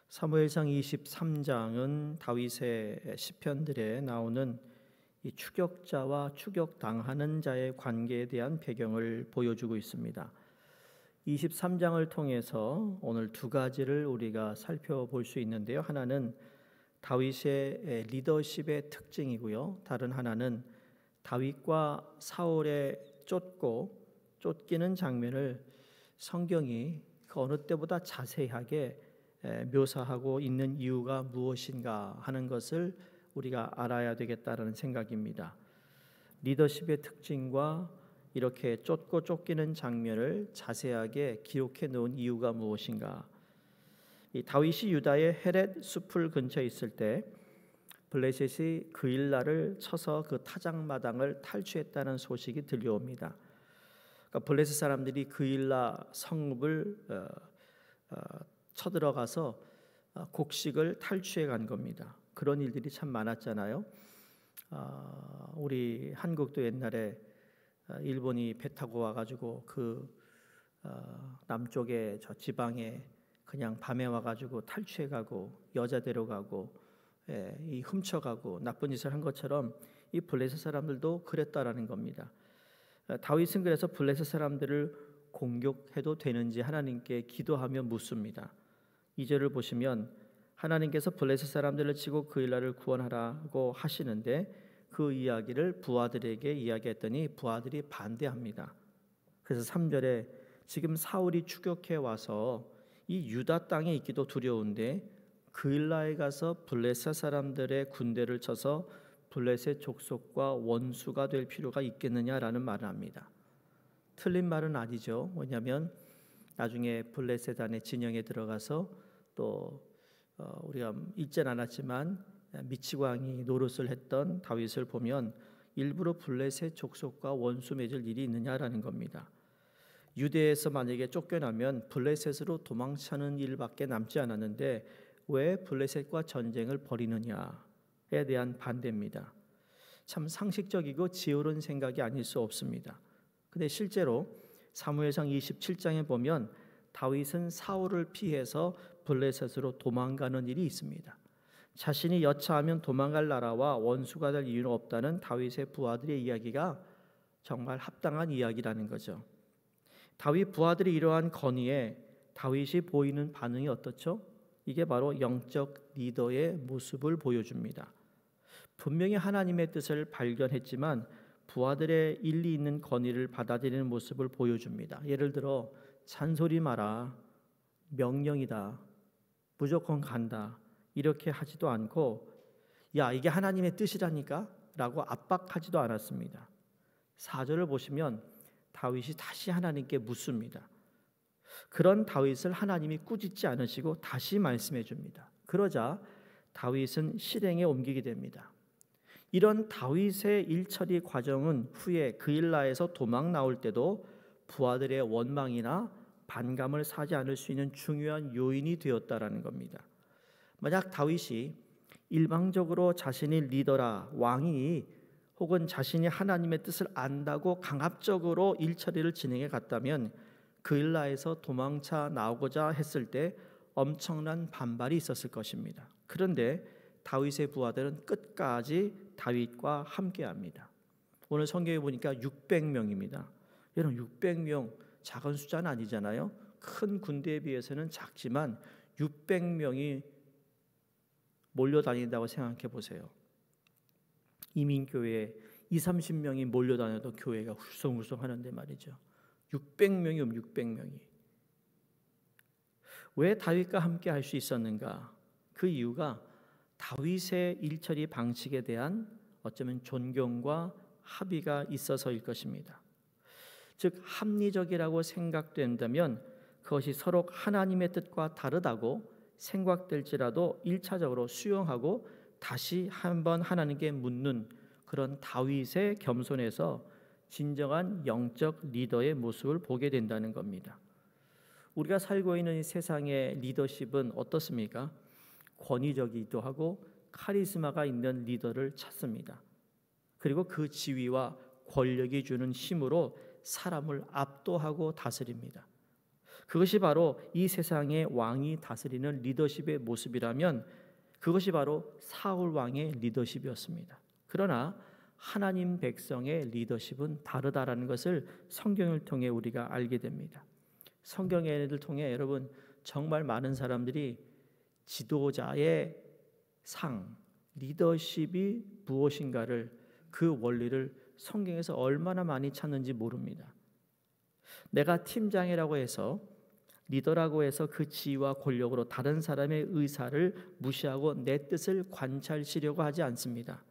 사무엘상 23장은 다윗의 시편들에 나오는 이 추격자와 추격당하는 자의 관계에 대한 배경을 보여주고 있습니다. 23장을 통해서 오늘 두 가지를 우리가 살펴볼 수 있는데요. 하나는 다윗의 리더십의 특징이고요. 다른 하나는 다윗과 사울의 쫓기는 장면을 성경이 그 어느 때보다 자세하게 묘사하고 있는 이유가 무엇인가 하는 것을 우리가 알아야 되겠다는 생각입니다. 리더십의 특징과 이렇게 쫓기는 장면을 자세하게 기록해 놓은 이유가 무엇인가? 이 다윗이 유다의 헤렛 숲을 근처에 있을 때 블레셋이 그일라를 쳐서 그 타작마당을 탈취했다는 소식이 들려옵니다. 그러니까 블레셋 사람들이 그일라 성읍을 쳐들어가서 곡식을 탈취해 간 겁니다. 그런 일들이 참 많았잖아요. 우리 한국도 옛날에 일본이 배 타고 와가지고 그 남쪽에 저 지방에 그냥 밤에 와가지고 탈취해가고 여자 데려가고 이 훔쳐가고 나쁜 짓을 한 것처럼 이 블레셋 사람들도 그랬다라는 겁니다. 다윗은 그래서 블레셋 사람들을 공격해도 되는지 하나님께 기도하며 묻습니다. 2절을 보시면 하나님께서 블레셋 사람들을 치고 그일라를 구원하라고 하시는데 그 이야기를 부하들에게 이야기했더니 부하들이 반대합니다. 그래서 3절에 지금 사울이 추격해 와서 이 유다 땅에 있기도 두려운데 그일라에 가서 블레셋 사람들의 군대를 쳐서 블레셋 족속과 원수가 될 필요가 있겠느냐라는 말을 합니다. 틀린 말은 아니죠. 왜냐하면 나중에 블레셋 안에 진영에 들어가서 또 우리가 읽진 않았지만 미치 왕이 노릇을 했던 다윗을 보면 일부러 블레셋 족속과 원수 맺을 일이 있느냐라는 겁니다. 유대에서 만약에 쫓겨나면 블레셋으로 도망치는 일밖에 남지 않았는데 왜 블레셋과 전쟁을 벌이느냐에 대한 반대입니다. 참 상식적이고 지혜로운 생각이 아닐 수 없습니다. 근데 실제로 사무엘상 27장에 보면 다윗은 사울을 피해서 블레셋으로 도망가는 일이 있습니다. 자신이 여차하면 도망갈 나라와 원수가 될 이유는 없다는 다윗의 부하들의 이야기가 정말 합당한 이야기라는 거죠. 다윗 부하들이 이러한 건의에 다윗이 보이는 반응이 어떻죠? 이게 바로 영적 리더의 모습을 보여줍니다. 분명히 하나님의 뜻을 발견했지만 부하들의 일리 있는 건의를 받아들이는 모습을 보여줍니다. 예를 들어 잔소리 마라, 명령이다, 무조건 간다 이렇게 하지도 않고 야 이게 하나님의 뜻이라니까 라고 압박하지도 않았습니다. 4절을 보시면 다윗이 다시 하나님께 묻습니다. 그런 다윗을 하나님이 꾸짖지 않으시고 다시 말씀해 줍니다. 그러자 다윗은 실행에 옮기게 됩니다. 이런 다윗의 일처리 과정은 후에 그일라에서 도망 나올 때도 부하들의 원망이나 반감을 사지 않을 수 있는 중요한 요인이 되었다라는 겁니다. 만약 다윗이 일방적으로 자신이 리더라 왕이 혹은 자신이 하나님의 뜻을 안다고 강압적으로 일처리를 진행해 갔다면 그일라에서 도망쳐 나오고자 했을 때 엄청난 반발이 있었을 것입니다. 그런데 다윗의 부하들은 끝까지 다윗과 함께합니다. 오늘 성경에 보니까 600명입니다. 여러분 600명 작은 숫자는 아니잖아요. 큰 군대에 비해서는 작지만 600명이 몰려다닌다고 생각해 보세요. 이민교회에 20-30명이 몰려다녀도 교회가 훌성훌성 하는데 말이죠. 600명이 600명이. 왜 다윗과 함께 할 수 있었는가? 그 이유가 다윗의 일처리 방식에 대한 어쩌면 존경과 합의가 있어서일 것입니다. 즉 합리적이라고 생각된다면 그것이 서로 하나님의 뜻과 다르다고 생각될지라도 1차적으로 수용하고 다시 한번 하나님께 묻는 그런 다윗의 겸손에서 진정한 영적 리더의 모습을 보게 된다는 겁니다. 우리가 살고 있는 이 세상의 리더십은 어떻습니까? 권위적이기도 하고 카리스마가 있는 리더를 찾습니다. 그리고 그 지위와 권력이 주는 힘으로 사람을 압도하고 다스립니다. 그것이 바로 이 세상의 왕이 다스리는 리더십의 모습이라면 그것이 바로 사울 왕의 리더십이었습니다. 그러나 하나님 백성의 리더십은 다르다라는 것을 성경을 통해 우리가 알게 됩니다. 성경을 통해 여러분 정말 많은 사람들이 지도자의 상, 리더십이 무엇인가를 그 원리를 성경에서 얼마나 많이 찾는지 모릅니다. 내가 팀장이라고 해서 리더라고 해서 그 지위와 권력으로 다른 사람의 의사를 무시하고 내 뜻을 관찰시려고 하지 않습니다.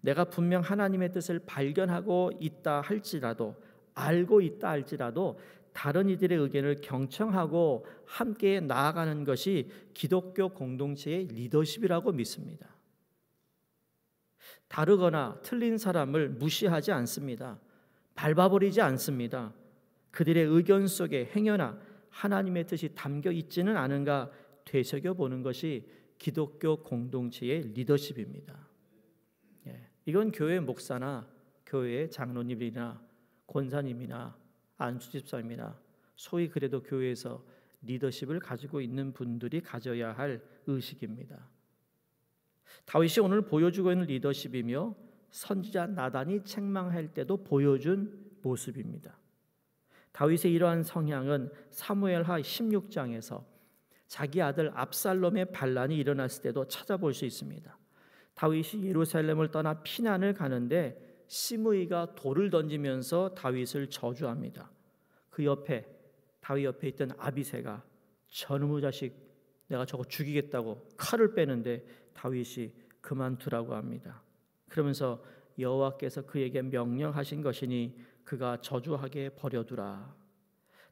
내가 분명 하나님의 뜻을 발견하고 있다 할지라도 알고 있다 할지라도 다른 이들의 의견을 경청하고 함께 나아가는 것이 기독교 공동체의 리더십이라고 믿습니다. 다르거나 틀린 사람을 무시하지 않습니다. 밟아버리지 않습니다. 그들의 의견 속에 행여나 하나님의 뜻이 담겨 있지는 않은가 되새겨보는 것이 기독교 공동체의 리더십입니다. 이건 교회 목사나 교회 장로님이나 권사님이나 안수집사님이나 소위 그래도 교회에서 리더십을 가지고 있는 분들이 가져야 할 의식입니다. 다윗이 오늘 보여주고 있는 리더십이며 선지자 나단이 책망할 때도 보여준 모습입니다. 다윗의 이러한 성향은 사무엘하 16장에서 자기 아들 압살롬의 반란이 일어났을 때도 찾아볼 수 있습니다. 다윗이 예루살렘을 떠나 피난을 가는데 시므이가 돌을 던지면서 다윗을 저주합니다. 그 옆에 다윗 옆에 있던 아비새가 저놈의 자식 내가 저거 죽이겠다고 칼을 빼는데 다윗이 그만두라고 합니다. 그러면서 여호와께서 그에게 명령하신 것이니 그가 저주하게 버려두라.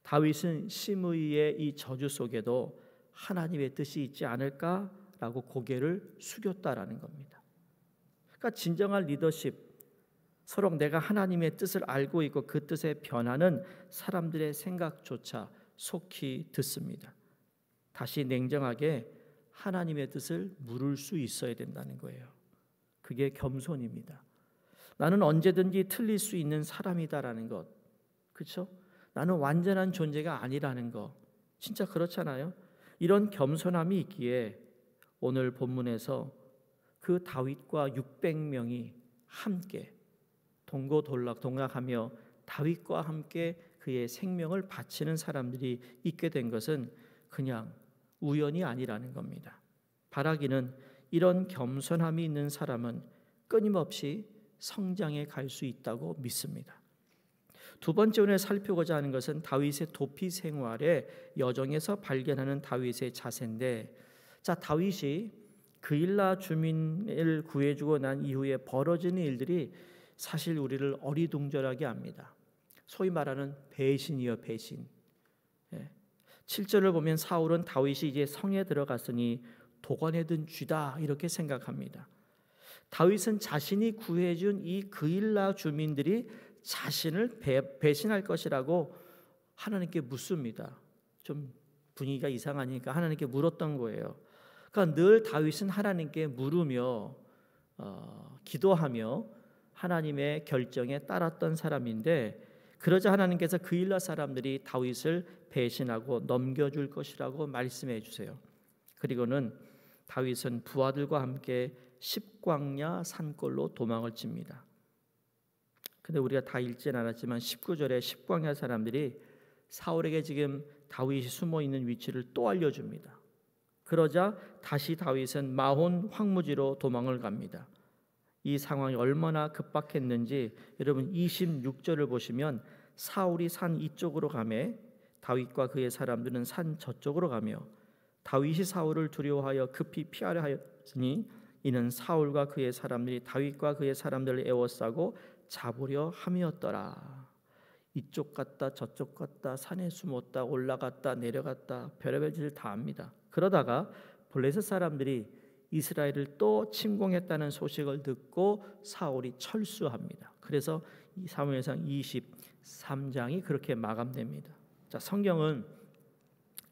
다윗은 시므이의 이 저주 속에도 하나님의 뜻이 있지 않을까라고 고개를 숙였다라는 겁니다. 그러니까 진정한 리더십, 서로 내가 하나님의 뜻을 알고 있고 그 뜻에 변하는 사람들의 생각조차 속히 듣습니다. 다시 냉정하게 하나님의 뜻을 물을 수 있어야 된다는 거예요. 그게 겸손입니다. 나는 언제든지 틀릴 수 있는 사람이다라는 것, 그렇죠? 나는 완전한 존재가 아니라는 것, 진짜 그렇잖아요. 이런 겸손함이 있기에 오늘 본문에서 그 다윗과 600명이 함께 동고동락하며 다윗과 함께 그의 생명을 바치는 사람들이 있게 된 것은 그냥 우연이 아니라는 겁니다. 바라기는 이런 겸손함이 있는 사람은 끊임없이 성장해 갈 수 있다고 믿습니다. 두 번째 오늘 살피고자 하는 것은 다윗의 도피 생활의 여정에서 발견하는 다윗의 자세인데, 자, 다윗이 그일라 주민을 구해주고 난 이후에 벌어지는 일들이 사실 우리를 어리둥절하게 합니다. 소위 말하는 배신이요, 배신. 7절을 보면 사울은 다윗이 이제 성에 들어갔으니 도관에 든 쥐다 이렇게 생각합니다. 다윗은 자신이 구해준 이 그일라 주민들이 자신을 배신할 것이라고 하나님께 묻습니다. 좀 분위기가 이상하니까 하나님께 물었던 거예요. 그러니까 늘 다윗은 하나님께 물으며 기도하며 하나님의 결정에 따랐던 사람인데, 그러자 하나님께서 그일라 사람들이 다윗을 배신하고 넘겨줄 것이라고 말씀해 주세요. 그리고는 다윗은 부하들과 함께 십광야 산골로 도망을 칩니다. 근데 우리가 다 읽진 않았지만 19절에 십광야 사람들이 사울에게 지금 다윗이 숨어 있는 위치를 또 알려줍니다. 그러자 다시 다윗은 마혼 황무지로 도망을 갑니다. 이 상황이 얼마나 급박했는지 여러분 26절을 보시면 사울이 산 이쪽으로 가매 다윗과 그의 사람들은 산 저쪽으로 가며 다윗이 사울을 두려워하여 급히 피하려 하였으니 이는 사울과 그의 사람들이 다윗과 그의 사람들을 에워싸고 잡으려 함이었더라. 이쪽 갔다 저쪽 갔다 산에 숨었다 올라갔다 내려갔다 별의별 짓을 다 합니다. 그러다가 블레셋 사람들이 이스라엘을 또 침공했다는 소식을 듣고 사울이 철수합니다. 그래서 사무엘상 23장이 그렇게 마감됩니다. 자, 성경은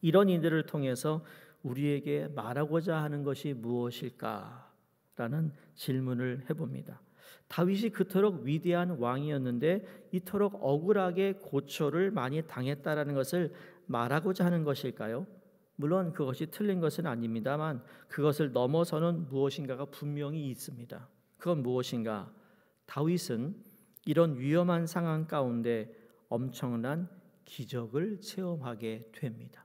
이런 이들을 통해서 우리에게 말하고자 하는 것이 무엇일까라는 질문을 해봅니다. 다윗이 그토록 위대한 왕이었는데 이토록 억울하게 고초를 많이 당했다라는 것을 말하고자 하는 것일까요? 물론 그것이 틀린 것은 아닙니다만 그것을 넘어서는 무엇인가가 분명히 있습니다. 그건 무엇인가? 다윗은 이런 위험한 상황 가운데 엄청난 기적을 체험하게 됩니다.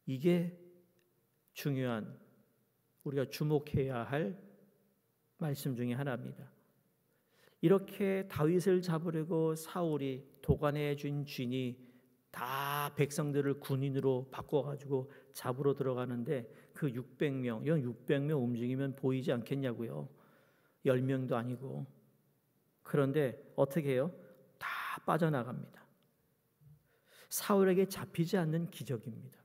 이게 중요한, 우리가 주목해야 할 말씀 중에 하나입니다. 이렇게 다윗을 잡으려고 사울이 도관해 준 쥔이 다 백성들을 군인으로 바꿔가지고 잡으러 들어가는데 그 600명, 이런 600명 움직이면 보이지 않겠냐고요. 10명도 아니고. 그런데 어떻게 해요? 다 빠져나갑니다. 사울에게 잡히지 않는 기적입니다.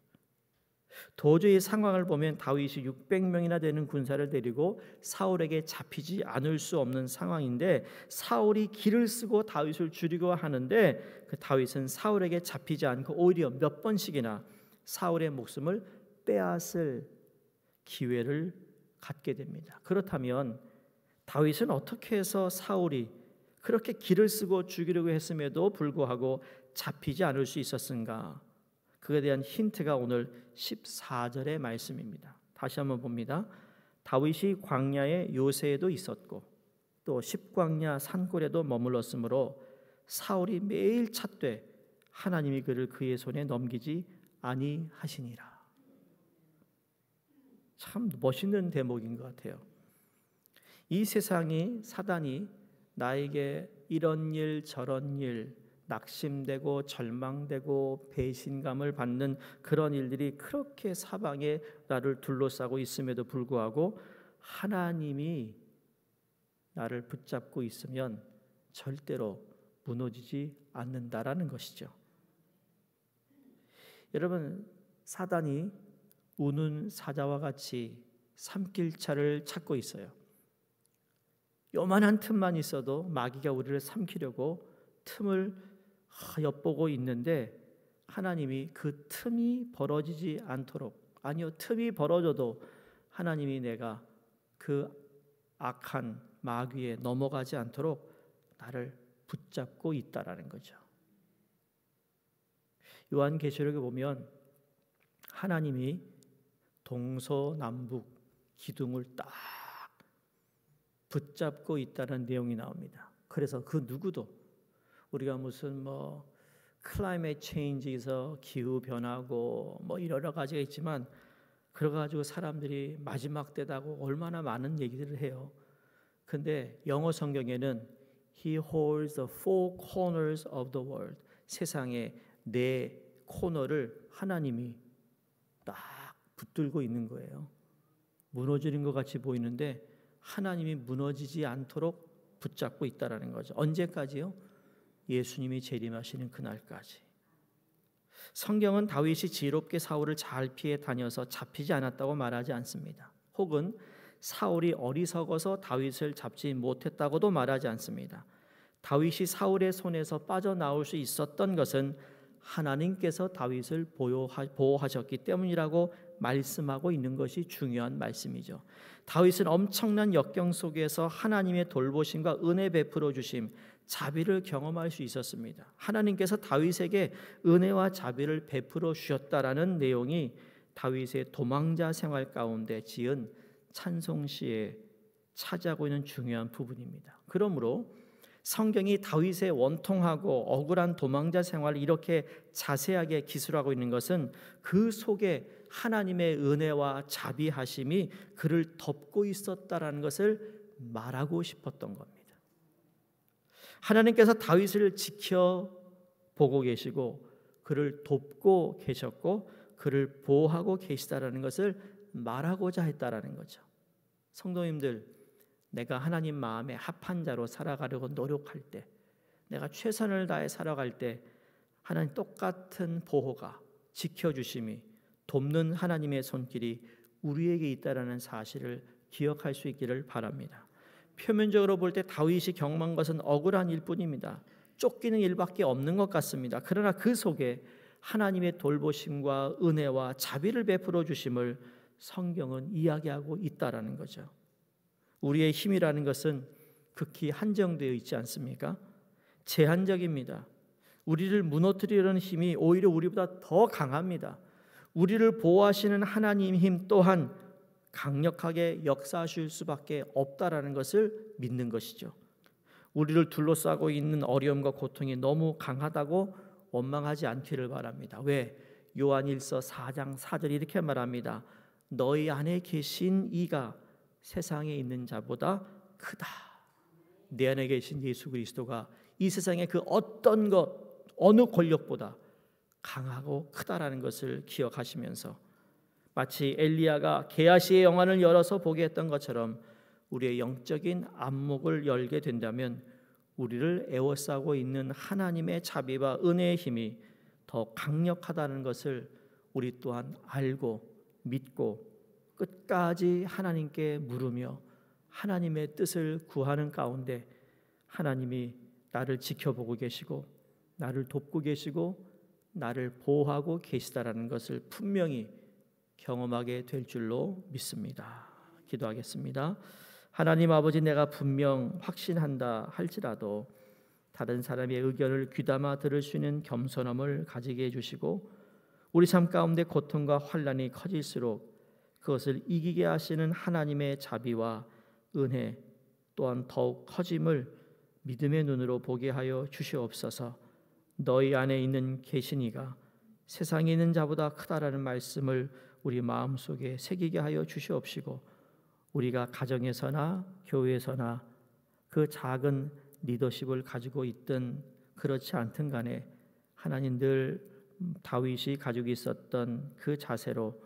도저히 상황을 보면 다윗이 600명이나 되는 군사를 데리고 사울에게 잡히지 않을 수 없는 상황인데 사울이 기를 쓰고 다윗을 죽이려 하는데 그 다윗은 사울에게 잡히지 않고 오히려 몇 번씩이나 사울의 목숨을 빼앗을 기회를 갖게 됩니다. 그렇다면 다윗은 어떻게 해서 사울이 그렇게 기를 쓰고 죽이려고 했음에도 불구하고 잡히지 않을 수 있었는가? 그에 대한 힌트가 오늘 14절의 말씀입니다. 다시 한번 봅니다. 다윗이 광야의 요새에도 있었고 또 십광야 산골에도 머물렀으므로 사울이 매일 찾되 하나님이 그를 그의 손에 넘기지 아니하시니라. 참 멋있는 대목인 것 같아요. 이 세상이 사단이 나에게 이런 일 저런 일 낙심되고 절망되고 배신감을 받는 그런 일들이 그렇게 사방에 나를 둘러싸고 있음에도 불구하고 하나님이 나를 붙잡고 있으면 절대로 무너지지 않는다라는 것이죠. 여러분, 사단이 우는 사자와 같이 삼킬차를 찾고 있어요. 요만한 틈만 있어도 마귀가 우리를 삼키려고 틈을 엿보고 있는데 하나님이 그 틈이 벌어지지 않도록, 아니요, 틈이 벌어져도 하나님이 내가 그 악한 마귀에 넘어가지 않도록 나를 붙잡고 있다라는 거죠. 요한계시록에 보면 하나님이 동서남북 기둥을 딱 붙잡고 있다는 내용이 나옵니다. 그래서 그 누구도 우리가 무슨 클라이메이트 체인지에서 기후 변하고 여러 가지가 있지만 그래 가지고 사람들이 마지막 때다고 얼마나 많은 얘기들을 해요. 근데 영어 성경에는 He holds the four corners of the world. 세상의 네 코너를 하나님이 딱 붙들고 있는 거예요. 무너지는 것 같이 보이는데 하나님이 무너지지 않도록 붙잡고 있다라는 거죠. 언제까지요? 예수님이 재림하시는 그날까지. 성경은 다윗이 지혜롭게 사울을 잘 피해 다녀서 잡히지 않았다고 말하지 않습니다. 혹은 사울이 어리석어서 다윗을 잡지 못했다고도 말하지 않습니다. 다윗이 사울의 손에서 빠져나올 수 있었던 것은 하나님께서 다윗을 보호하셨기 때문이라고 말씀하고 있는 것이 중요한 말씀이죠. 다윗은 엄청난 역경 속에서 하나님의 돌보심과 은혜 베풀어 주심, 자비를 경험할 수 있었습니다. 하나님께서 다윗에게 은혜와 자비를 베풀어 주셨다라는 내용이 다윗의 도망자 생활 가운데 지은 찬송시에 차지하고 있는 중요한 부분입니다. 그러므로 성경이 다윗의 원통하고 억울한 도망자 생활을 이렇게 자세하게 기술하고 있는 것은 그 속에 하나님의 은혜와 자비하심이 그를 덮고 있었다라는 것을 말하고 싶었던 겁니다. 하나님께서 다윗을 지켜보고 계시고 그를 돕고 계셨고 그를 보호하고 계시다라는 것을 말하고자 했다라는 거죠. 성도님들, 내가 하나님 마음에 합한 자로 살아가려고 노력할 때, 내가 최선을 다해 살아갈 때 하나님 똑같은 보호가, 지켜주심이, 돕는 하나님의 손길이 우리에게 있다라는 사실을 기억할 수 있기를 바랍니다. 표면적으로 볼 때 다윗이 경험한 것은 억울한 일뿐입니다. 쫓기는 일밖에 없는 것 같습니다. 그러나 그 속에 하나님의 돌보심과 은혜와 자비를 베풀어 주심을 성경은 이야기하고 있다라는 거죠. 우리의 힘이라는 것은 극히 한정되어 있지 않습니까? 제한적입니다. 우리를 무너뜨리려는 힘이 오히려 우리보다 더 강합니다. 우리를 보호하시는 하나님 힘 또한 강력하게 역사하실 수밖에 없다라는 것을 믿는 것이죠. 우리를 둘러싸고 있는 어려움과 고통이 너무 강하다고 원망하지 않기를 바랍니다. 왜? 요한일서 4장 4절 이렇게 말합니다. 너희 안에 계신 이가 세상에 있는 자보다 크다. 내 안에 계신 예수 그리스도가 이 세상의 그 어떤 것, 어느 권력보다 강하고 크다라는 것을 기억하시면서 마치 엘리야가 게하시의 영안을 열어서 보게 했던 것처럼 우리의 영적인 안목을 열게 된다면 우리를 에워싸고 있는 하나님의 자비와 은혜의 힘이 더 강력하다는 것을 우리 또한 알고 믿고 끝까지 하나님께 물으며 하나님의 뜻을 구하는 가운데 하나님이 나를 지켜보고 계시고 나를 돕고 계시고 나를 보호하고 계시다라는 것을 분명히 경험하게 될 줄로 믿습니다. 기도하겠습니다. 하나님 아버지, 내가 분명 확신한다 할지라도 다른 사람의 의견을 귀담아 들을 수 있는 겸손함을 가지게 해주시고 우리 삶 가운데 고통과 환난이 커질수록 그것을 이기게 하시는 하나님의 자비와 은혜 또한 더욱 커짐을 믿음의 눈으로 보게 하여 주시옵소서. 너희 안에 있는 계시니가 세상에 있는 자보다 크다라는 말씀을 우리 마음속에 새기게 하여 주시옵시고 우리가 가정에서나 교회에서나 그 작은 리더십을 가지고 있든 그렇지 않든 간에 하나님 늘 다윗이 가지고 있었던 그 자세로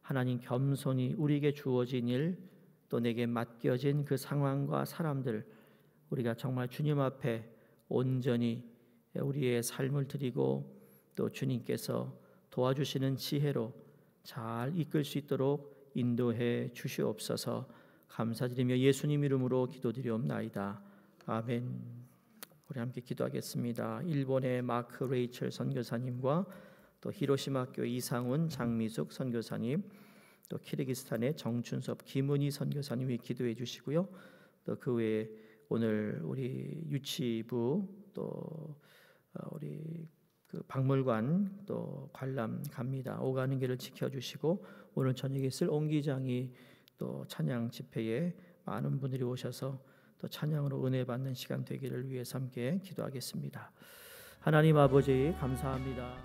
하나님 겸손히 우리에게 주어진 일 또 내게 맡겨진 그 상황과 사람들 우리가 정말 주님 앞에 온전히 우리의 삶을 드리고 또 주님께서 도와주시는 지혜로 잘 이끌 수 있도록 인도해 주시옵소서. 감사드리며 예수님 이름으로 기도드리옵나이다. 아멘. 우리 함께 기도하겠습니다. 일본의 마크 레이첼 선교사님과 또 히로시마 교회 이상훈 장미숙 선교사님, 또 키르기스탄의 정춘섭 김은희 선교사님이 기도해 주시고요. 또 그 외에 오늘 우리 유치부 또 우리 그 박물관 또 관람 갑니다. 오가는 길을 지켜주시고 오늘 저녁에 있을 옹기장이 또 찬양 집회에 많은 분들이 오셔서 또 찬양으로 은혜 받는 시간 되기를 위해서 함께 기도하겠습니다. 하나님 아버지 감사합니다.